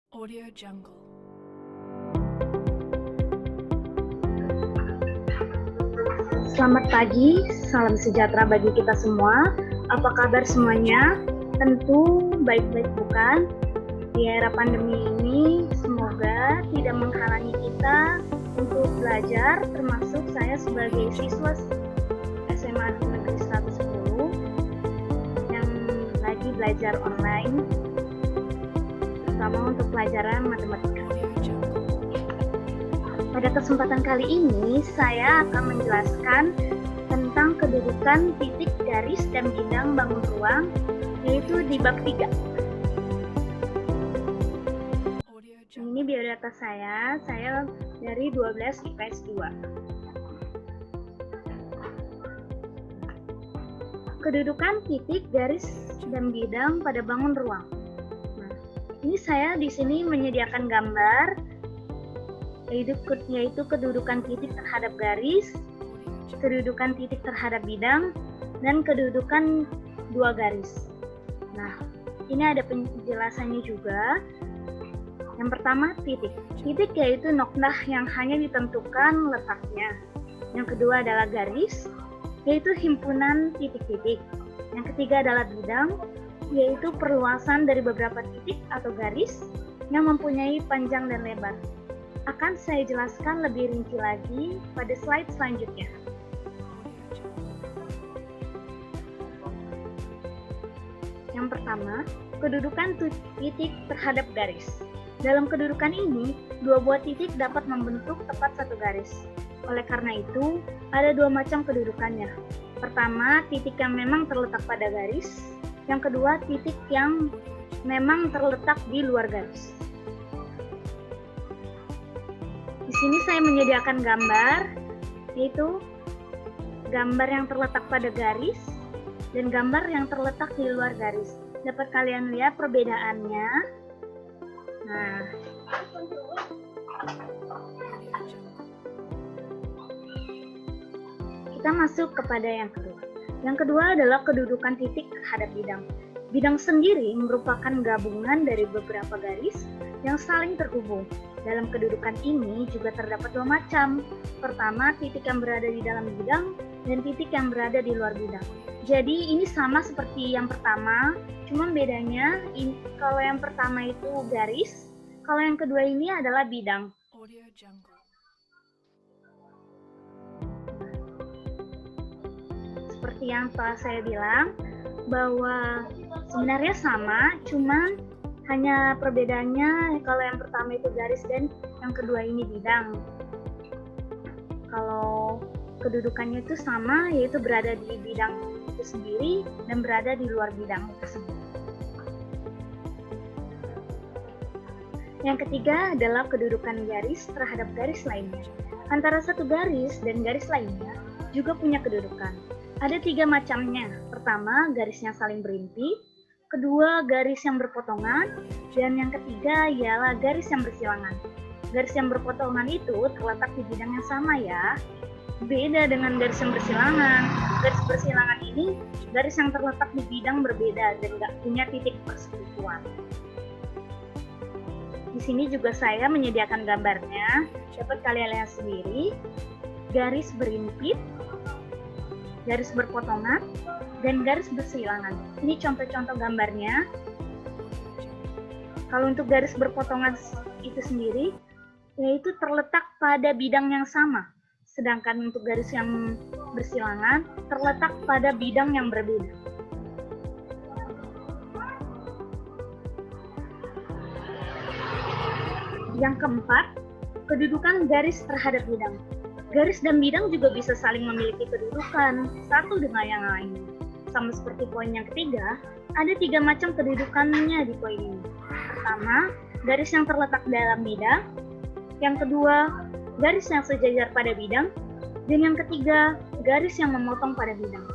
Audio Jungle. Selamat pagi, salam sejahtera bagi kita semua. Apa kabar semuanya? Tentu baik-baik bukan? Di era pandemi ini, semoga tidak menghalangi kita untuk belajar, termasuk saya sebagai siswa SMA Negeri 110 yang lagi belajar online, terutama untuk pelajaran matematika. Pada kesempatan kali ini, saya akan menjelaskan tentang kedudukan titik, garis, dan bidang bangun ruang, yaitu di bab 3. Ini biodata saya dari 12 IPS 2. Kedudukan titik, garis, dan bidang pada bangun ruang. Nah, ini saya di sini menyediakan gambar, yaitu kedudukan titik terhadap garis, kedudukan titik terhadap bidang, dan kedudukan dua garis. Nah, ini ada penjelasannya juga. Yang pertama, titik. Titik yaitu noktah yang hanya ditentukan letaknya. Yang kedua adalah garis, yaitu himpunan titik-titik. Yang ketiga adalah bidang, yaitu perluasan dari beberapa titik atau garis yang mempunyai panjang dan lebar. Akan saya jelaskan lebih rinci lagi pada slide selanjutnya. Yang pertama, kedudukan titik terhadap garis. Dalam kedudukan ini, dua buah titik dapat membentuk tepat satu garis. Oleh karena itu, ada dua macam kedudukannya. Pertama, titik yang memang terletak pada garis. Yang kedua, titik yang memang terletak di luar garis. Di sini saya menyediakan gambar, yaitu gambar yang terletak pada garis dan gambar yang terletak di luar garis. Dapat kalian lihat perbedaannya. Nah, kita masuk kepada yang kedua. Yang kedua adalah kedudukan titik terhadap bidang. Bidang sendiri merupakan gabungan dari beberapa garis yang saling terhubung. Dalam kedudukan ini juga terdapat dua macam. Pertama, titik yang berada di dalam bidang dan titik yang berada di luar bidang. Jadi ini sama seperti yang pertama, cuma bedanya kalau yang pertama itu garis, kalau yang kedua ini adalah bidang. Audio Jungle. Seperti yang telah saya bilang, bahwa sebenarnya sama, cuman hanya perbedaannya kalau yang pertama itu garis dan yang kedua ini bidang. Kalau kedudukannya itu sama, yaitu berada di bidang itu sendiri dan berada di luar bidang tersebut. Yang ketiga adalah kedudukan garis terhadap garis lainnya. Antara satu garis dan garis lainnya juga punya kedudukan. Ada tiga macamnya. Pertama, garis yang saling berimpit. Kedua, garis yang berpotongan, dan yang ketiga ialah garis yang bersilangan. Garis yang berpotongan itu terletak di bidang yang sama ya. Beda dengan garis yang bersilangan. Garis bersilangan ini garis yang terletak di bidang berbeda dan nggak punya titik persekutuan. Di sini juga saya menyediakan gambarnya, dapat kalian lihat sendiri. Garis berimpit, garis berpotongan, dan garis bersilangan. Ini contoh-contoh gambarnya. Kalau untuk garis berpotongan itu sendiri, yaitu terletak pada bidang yang sama. Sedangkan untuk garis yang bersilangan, terletak pada bidang yang berbeda. Yang keempat, kedudukan garis terhadap bidang. Garis dan bidang juga bisa saling memiliki kedudukan satu dengan yang lain. Sama seperti poin yang ketiga, ada tiga macam kedudukannya di poin ini. Pertama, garis yang terletak dalam bidang. Yang kedua, garis yang sejajar pada bidang. Dan yang ketiga, garis yang memotong pada bidang.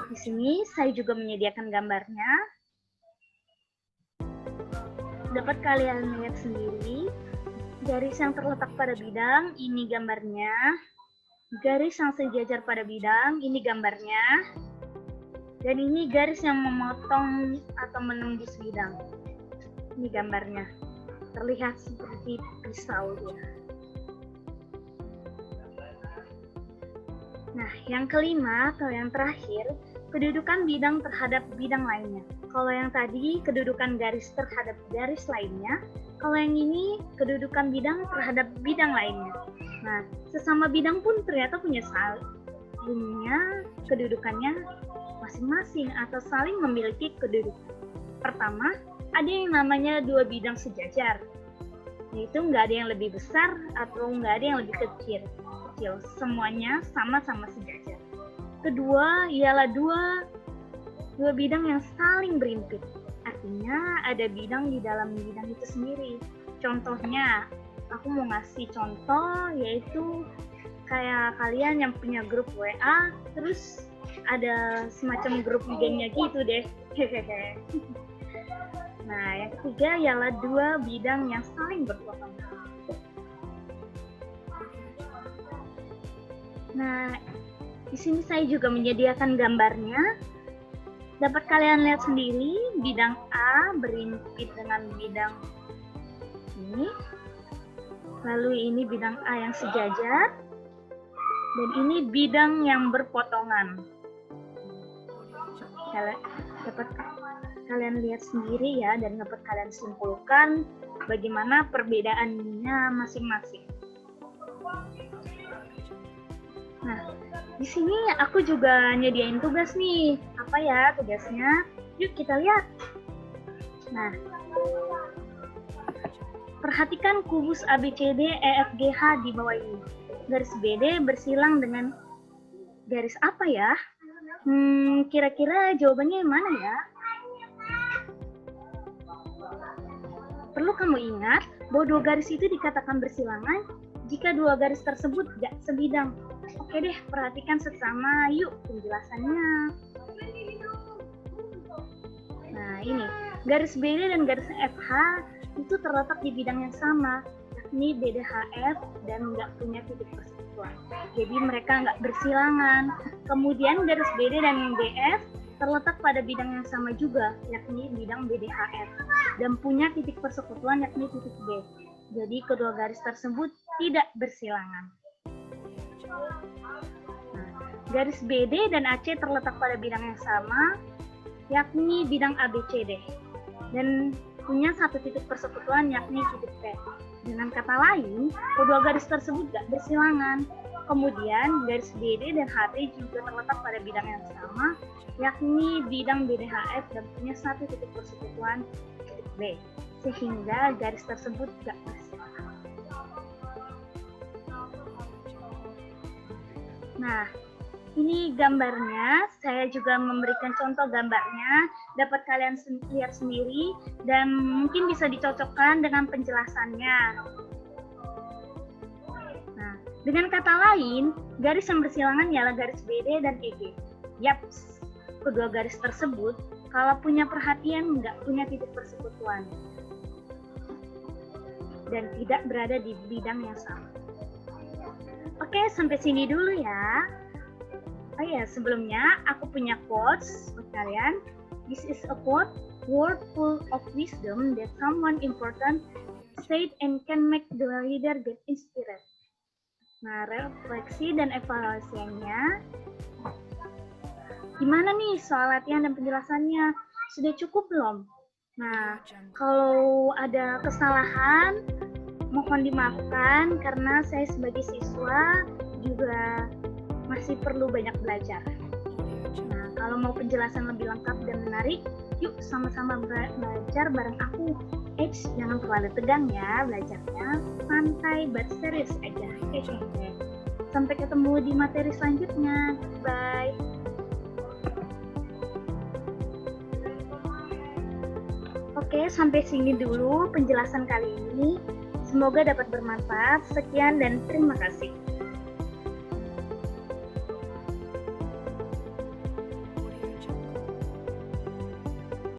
Di sini saya juga menyediakan gambarnya. Dapat kalian lihat sendiri. Garis yang terletak pada bidang, ini gambarnya. Garis yang sejajar pada bidang, ini gambarnya. Dan ini garis yang memotong atau menembus bidang. Ini gambarnya. terlihat seperti pisau dia. Nah, yang kelima atau yang terakhir, kedudukan bidang terhadap bidang lainnya. Kalau yang tadi kedudukan garis terhadap garis lainnya, kalau yang ini kedudukan bidang terhadap bidang lainnya. Nah, sesama bidang pun ternyata punya kedudukannya masing-masing atau saling memiliki kedudukan. Pertama, ada yang namanya dua bidang sejajar, yaitu nggak ada yang lebih besar atau nggak ada yang lebih kecil, semuanya sama-sama sejajar. Kedua, ialah dua bidang yang saling berimpit, artinya ada bidang di dalam bidang itu sendiri. Contohnya, aku mau ngasih contoh, yaitu kayak kalian yang punya grup WA, terus ada semacam grup IG-nya gitu deh. Nah, yang ketiga ialah dua bidang yang saling berpotong. Nah, di sini saya juga menyediakan gambarnya. Dapat kalian lihat sendiri, bidang A berimpit dengan bidang ini. Lalu ini bidang A yang sejajar. Dan ini bidang yang berpotongan. Dapat kalian lihat sendiri ya, dan dapat kalian simpulkan bagaimana perbedaannya masing-masing. Nah, di sini aku juga nyediain tugas nih. Apa ya tugasnya? Yuk kita lihat. Nah, perhatikan kubus ABCD EFGH di bawah ini. Garis BD bersilang dengan garis apa ya? Kira-kira jawabannya yang mana ya? Perlu kamu ingat bahwa dua garis itu dikatakan bersilangan jika dua garis tersebut tidak sebidang. Oke deh, perhatikan seksama yuk penjelasannya. Nah ini, garis BD dan garis FH itu terletak di bidang yang sama, yakni BDHF dan nggak punya titik persekutuan. Jadi mereka nggak bersilangan. Kemudian garis BD dan DF terletak pada bidang yang sama juga, yakni bidang BDHF, dan punya titik persekutuan yakni titik B. Jadi kedua garis tersebut tidak bersilangan. Nah, garis BD dan AC terletak pada bidang yang sama, yakni bidang ABCD, dan punya satu titik persekutuan yakni titik P. Dengan kata lain, kedua garis tersebut tidak bersilangan. Kemudian garis BD dan HT juga terletak pada bidang yang sama, yakni bidang BDHF dan punya satu titik persekutuan titik B, sehingga garis tersebut tidak bersilangan. Nah, ini gambarnya, saya juga memberikan contoh gambarnya, dapat kalian lihat sendiri dan mungkin bisa dicocokkan dengan penjelasannya. Nah, dengan kata lain, garis yang bersilangan ialah garis BD dan EG. Yaps, kedua garis tersebut kalau punya perhatian nggak punya titik persekutuan dan tidak berada di bidang yang sama. Oke, sampai sini dulu ya. Oh ya, sebelumnya aku punya quotes buat kalian. This is a quote, word full of wisdom that someone important said and can make the reader get inspired. Nah, refleksi dan evaluasinya. Gimana nih soal latihan dan penjelasannya? Sudah cukup belum? Nah, kalau ada kesalahan, mohon dimaafkan karena saya sebagai siswa juga masih perlu banyak belajar. Nah, kalau mau penjelasan lebih lengkap dan menarik, yuk sama-sama belajar bareng aku. Jangan terlalu tegang ya belajarnya, santai but serius aja. Sampai ketemu di materi selanjutnya. Bye. Oke, sampai sini dulu penjelasan kali ini. Semoga dapat bermanfaat. Sekian dan terima kasih.